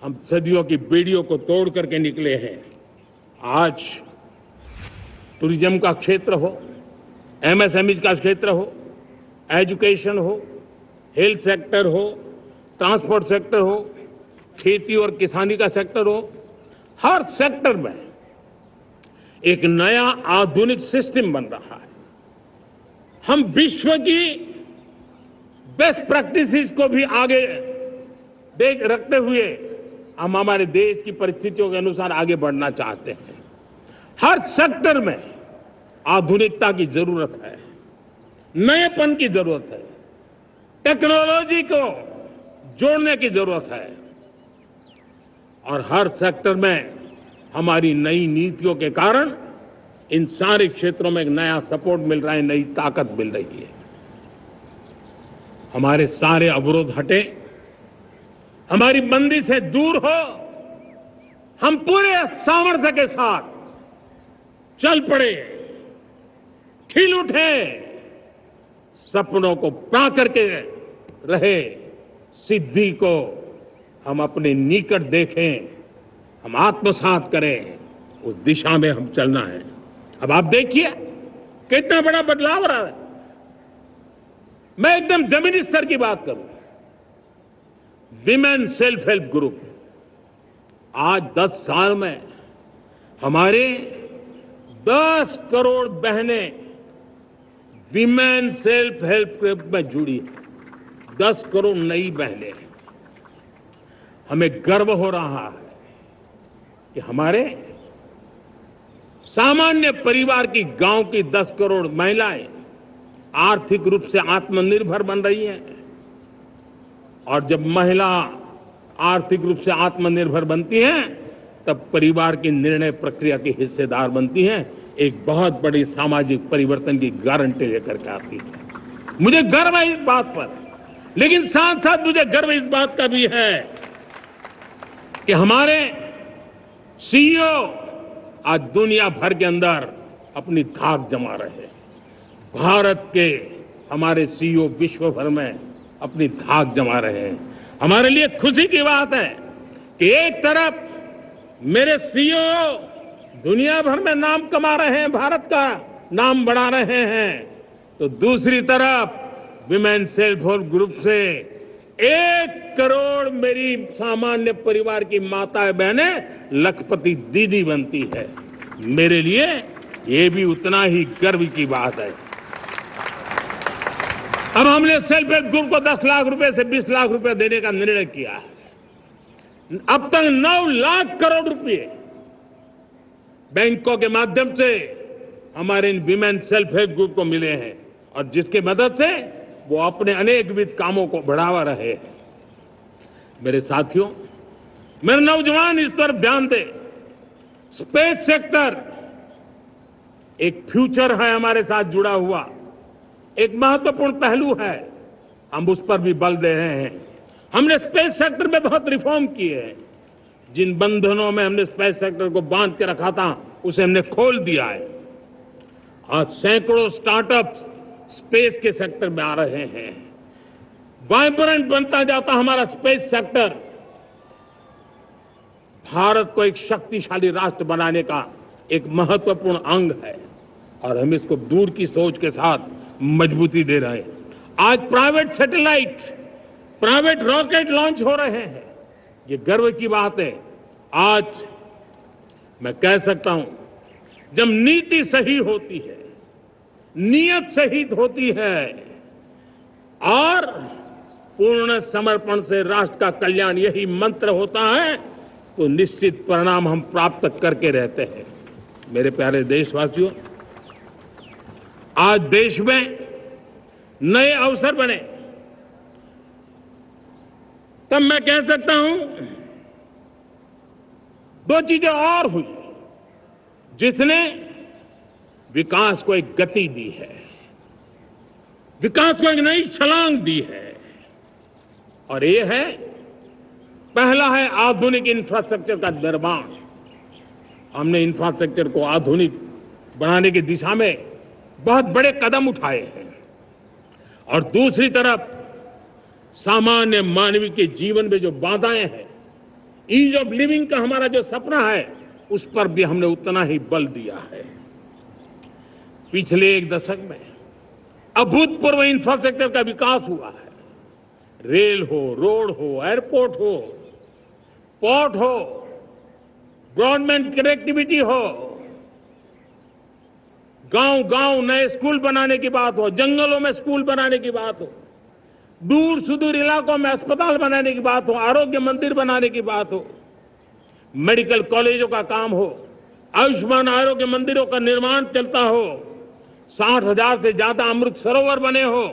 हम सदियों की बेड़ियों को तोड़ करके निकले हैं। आज टूरिज्म का क्षेत्र हो, एमएसएमई का क्षेत्र हो, एजुकेशन हो, हेल्थ सेक्टर हो, ट्रांसपोर्ट सेक्टर हो, खेती और किसानी का सेक्टर हो, हर सेक्टर में एक नया आधुनिक सिस्टम बन रहा है। हम विश्व की बेस्ट प्रैक्टिसेस को भी आगे देख रखते हुए हम हमारे देश की परिस्थितियों के अनुसार आगे बढ़ना चाहते हैं। हर सेक्टर में आधुनिकता की जरूरत है, नएपन की जरूरत है, टेक्नोलॉजी को जोड़ने की जरूरत है और हर सेक्टर में हमारी नई नीतियों के कारण इन सारे क्षेत्रों में एक नया सपोर्ट मिल रहा है, नई ताकत मिल रही है। हमारे सारे अवरोध हटे, हमारी बंदी से दूर हो, हम पूरे सामर्थ्य के साथ चल पड़े, खिल उठे, सपनों को पा करके रहे, सिद्धि को हम अपने निकट देखें, हम आत्मसात करें, उस दिशा में हम चलना है। अब आप देखिए कितना बड़ा बदलाव रहा है। मैं एकदम जमीनी स्तर की बात करूं, विमेन सेल्फ हेल्प ग्रुप आज 10 साल में हमारे 10 करोड़ बहनें विमेन सेल्फ हेल्प ग्रुप में जुड़ी है। 10 करोड़ नई बहनें। हमें गर्व हो रहा है कि हमारे सामान्य परिवार की, गांव की 10 करोड़ महिलाएं आर्थिक रूप से आत्मनिर्भर बन रही हैं। और जब महिला आर्थिक रूप से आत्मनिर्भर बनती हैं, तब परिवार की निर्णय प्रक्रिया की हिस्सेदार बनती हैं, एक बहुत बड़ी सामाजिक परिवर्तन की गारंटी लेकर के आती है। मुझे गर्व है इस बात पर, लेकिन साथ साथ मुझे गर्व इस बात का भी है कि हमारे सीईओ आज दुनिया भर के अंदर अपनी धाक जमा रहे हैं। भारत के हमारे सीईओ विश्व भर में अपनी धाक जमा रहे हैं। हमारे लिए खुशी की बात है कि एक तरफ मेरे सीईओ दुनिया भर में नाम कमा रहे हैं, भारत का नाम बढ़ा रहे हैं, तो दूसरी तरफ विमेन सेल्फ हेल्प ग्रुप से 1 करोड़ मेरी सामान्य परिवार की माताएं बहनें लखपति दीदी बनती है। मेरे लिए ये भी उतना ही गर्व की बात है। अब हमने सेल्फ हेल्प ग्रुप को 10 लाख रुपए से 20 लाख रुपए देने का निर्णय किया है। अब तक 9 लाख करोड़ रुपए बैंकों के माध्यम से हमारे इन विमेन सेल्फ हेल्प ग्रुप को मिले हैं और जिसकी मदद से वो अपने अनेकविध कामों को बढ़ावा रहे हैं। मेरे साथियों, मेरे नौजवान इस तरफ ध्यान दें। स्पेस सेक्टर एक फ्यूचर है हमारे साथ जुड़ा हुआ, एक महत्वपूर्ण पहलू है। हम उस पर भी बल दे रहे हैं। हमने स्पेस सेक्टर में बहुत रिफॉर्म किए हैं। जिन बंधनों में हमने स्पेस सेक्टर को बांध के रखा था, उसे हमने खोल दिया है। आज सैकड़ों स्टार्टअप्स स्पेस के सेक्टर में आ रहे हैं। वाइब्रेंट बनता जाता हमारा स्पेस सेक्टर भारत को एक शक्तिशाली राष्ट्र बनाने का एक महत्वपूर्ण अंग है और हम इसको दूर की सोच के साथ मजबूती दे रहे हैं। आज private satellite, private rocket launch हो रहे हैं। ये गर्व की बात है। आज मैं कह सकता हूं, जब नीति सही होती है, नियत सही होती है और पूर्ण समर्पण से राष्ट्र का कल्याण यही मंत्र होता है, तो निश्चित परिणाम हम प्राप्त करके रहते हैं। मेरे प्यारे देशवासियों, आज देश में नए अवसर बने, तब मैं कह सकता हूं 2 चीजें और हुई जिसने विकास को एक गति दी है, विकास को एक नई छलांग दी है। और ये है, पहला है आधुनिक इंफ्रास्ट्रक्चर का निर्माण। हमने इंफ्रास्ट्रक्चर को आधुनिक बनाने की दिशा में बहुत बड़े कदम उठाए हैं। और दूसरी तरफ सामान्य मानवीय के जीवन में जो बाधाएं हैं, ईज ऑफ लिविंग का हमारा जो सपना है उस पर भी हमने उतना ही बल दिया है। पिछले एक दशक में अभूतपूर्व इंफ्रास्ट्रक्चर का विकास हुआ है। रेल हो, रोड हो, एयरपोर्ट हो, पोर्ट हो, ब्रॉडबैंड कनेक्टिविटी हो, गांव-गांव नए स्कूल बनाने की बात हो, जंगलों में स्कूल बनाने की बात हो, दूर सुदूर इलाकों में अस्पताल बनाने की बात हो, आरोग्य मंदिर बनाने की बात हो, मेडिकल कॉलेजों का काम हो, आयुष्मान आरोग्य मंदिरों का निर्माण चलता हो, 60,000 से ज्यादा अमृत सरोवर बने हो,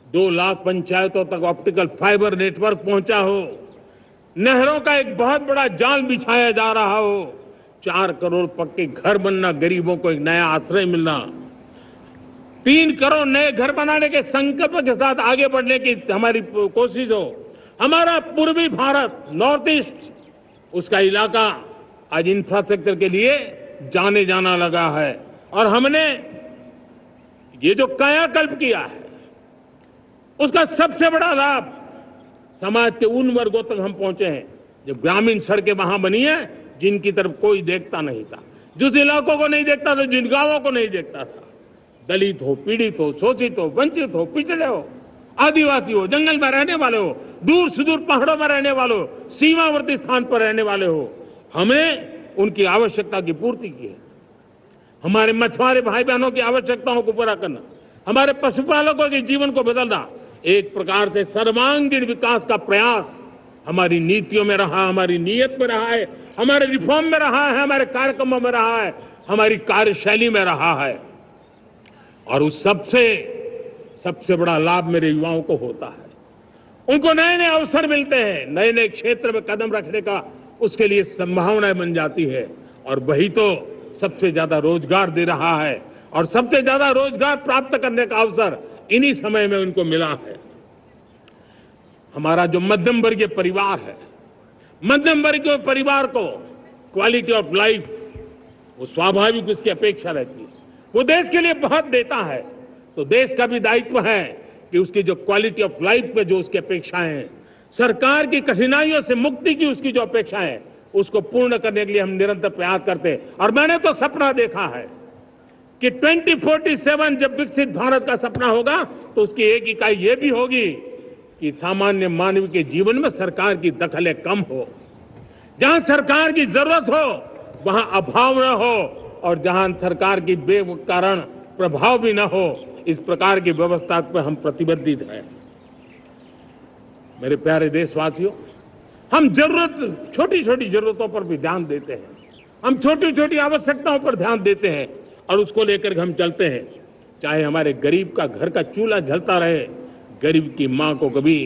2 लाख पंचायतों तक ऑप्टिकल फाइबर नेटवर्क पहुंचा हो, नहरों का एक बहुत बड़ा जाल बिछाया जा रहा हो, 4 करोड़ पक्के घर बनना, गरीबों को एक नया आश्रय मिलना, 3 करोड़ नए घर बनाने के संकल्प के साथ आगे बढ़ने की हमारी कोशिश हो। हमारा पूर्वी भारत, नॉर्थ ईस्ट, उसका इलाका आज इंफ्रास्ट्रक्चर के लिए जाने जाना लगा है। और हमने ये जो कायाकल्प किया है उसका सबसे बड़ा लाभ समाज के उन वर्गों तक हम पहुंचे हैं जो ग्रामीण सड़कें वहां बनी है जिनकी तरफ कोई देखता नहीं था, जिस इलाकों को नहीं देखता था, जिन गांवों को नहीं देखता था। दलित हो, पीड़ित हो, शोषित हो, वंचित हो, पिछड़े हो, आदिवासी हो, जंगल में रहने वाले हो, दूर सुदूर पहाड़ों में रहने वाले हो, सीमावर्ती स्थान पर रहने वाले हो, हमने उनकी आवश्यकता की पूर्ति की है। हमारे मछुआरे भाई बहनों की आवश्यकताओं को पूरा करना, हमारे पशुपालकों के जीवन को बदलना, एक प्रकार से सर्वांगीण विकास का प्रयास हमारी नीतियों में रहा, हमारी नीयत में रहा है, हमारे रिफॉर्म में रहा है, हमारे कार्यक्रमों में रहा है, हमारी कार्यशैली में रहा है। और उस सबसे बड़ा लाभ मेरे युवाओं को होता है। उनको नए नए अवसर मिलते हैं, नए नए क्षेत्र में कदम रखने का उसके लिए संभावनाएं बन जाती है। और वही तो सबसे ज्यादा रोजगार दे रहा है। और सबसे ज्यादा रोजगार प्राप्त करने का अवसर इन्हीं समय में उनको मिला है। हमारा जो मध्यम वर्गीय परिवार है, मध्यम वर्गीय परिवार को क्वालिटी ऑफ लाइफ, वो स्वाभाविक उसकी अपेक्षा रहती है। वो देश के लिए बहुत देता है, तो देश का भी दायित्व है कि उसकी जो क्वालिटी ऑफ लाइफ पे जो उसकी अपेक्षाएं हैं, सरकार की कठिनाइयों से मुक्ति की उसकी जो अपेक्षाएं हैं, उसको पूर्ण करने के लिए हम निरंतर प्रयास करते हैं। और मैंने तो सपना देखा है कि 2047 जब विकसित भारत का सपना होगा तो उसकी एक इकाई ये भी होगी कि सामान्य मानव के जीवन में सरकार की दखलें कम हो, जहां सरकार की जरूरत हो वहां अभाव न हो, और जहां सरकार की बेकारण प्रभाव भी न हो, इस प्रकार की व्यवस्था पर हम प्रतिबद्ध हैं। मेरे प्यारे देशवासियों, हम छोटी छोटी जरूरतों पर भी ध्यान देते हैं, हम छोटी छोटी आवश्यकताओं पर ध्यान देते हैं और उसको लेकर हम चलते हैं। चाहे हमारे गरीब का घर का चूल्हा जलता रहे, गरीब की मां को कभी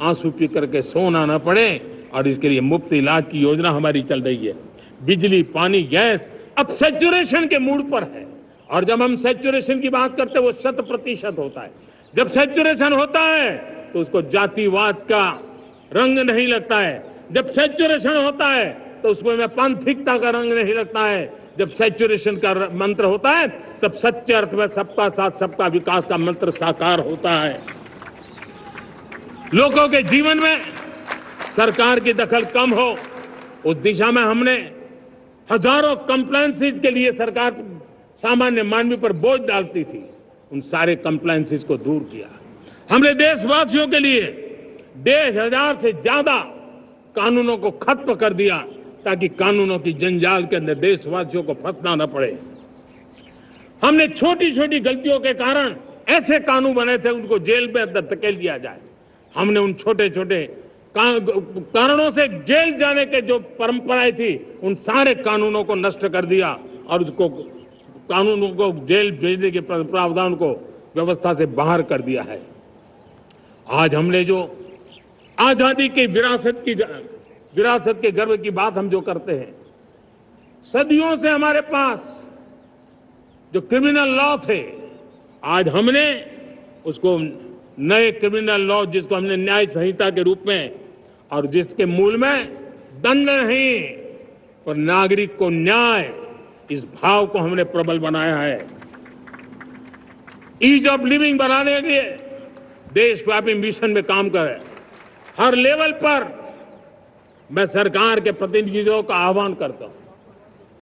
आंसू पी करके सोना न पड़े, और इसके लिए मुफ्त इलाज की योजना हमारी चल रही है। बिजली, पानी, गैस अब सैचुरेशन के मूड पर है। और जब हम सैचुरेशन की बात करते हैं वो 100% होता है। जब सैचुरेशन होता है तो उसको जातिवाद का रंग नहीं लगता है। जब सैचुरेशन होता है तो उसमें पांथिकता का रंग नहीं लगता है। जब सैचुरेशन का मंत्र होता है तब सच्चे अर्थ में सबका साथ सबका विकास का मंत्र साकार होता है। लोगों के जीवन में सरकार की दखल कम हो, उस दिशा में हमने हजारों कंप्लायंसेस के लिए सरकार सामान्य मानवीय पर बोझ डालती थी, उन सारे कंप्लायंसेस को दूर किया। हमने देशवासियों के लिए 1,500 से ज्यादा कानूनों को खत्म कर दिया ताकि कानूनों की जंजाल के अंदर देशवासियों को फंसना न पड़े। हमने छोटी छोटी गलतियों के कारण ऐसे कानून बने थे उनको जेल में अंदर धकेल दिया जाए। हमने उन छोटे छोटे कारणों से जेल जाने के जो परंपराएं थी उन सारे कानूनों को नष्ट कर दिया और उसको कानूनों को जेल भेजने के प्रावधान को व्यवस्था से बाहर कर दिया है। आज हमने जो आजादी की विरासत के गर्व की बात हम जो करते हैं, सदियों से हमारे पास जो क्रिमिनल लॉ थे, आज हमने उसको नए क्रिमिनल लॉ जिसको हमने न्याय संहिता के रूप में, और जिसके मूल में दंड नहीं पर नागरिक को न्याय, इस भाव को हमने प्रबल बनाया है। ईज ऑफ लिविंग बनाने के लिए देशव्यापी मिशन में काम कर रहे हैं। हर लेवल पर मैं सरकार के प्रतिनिधियों का आह्वान करता हूं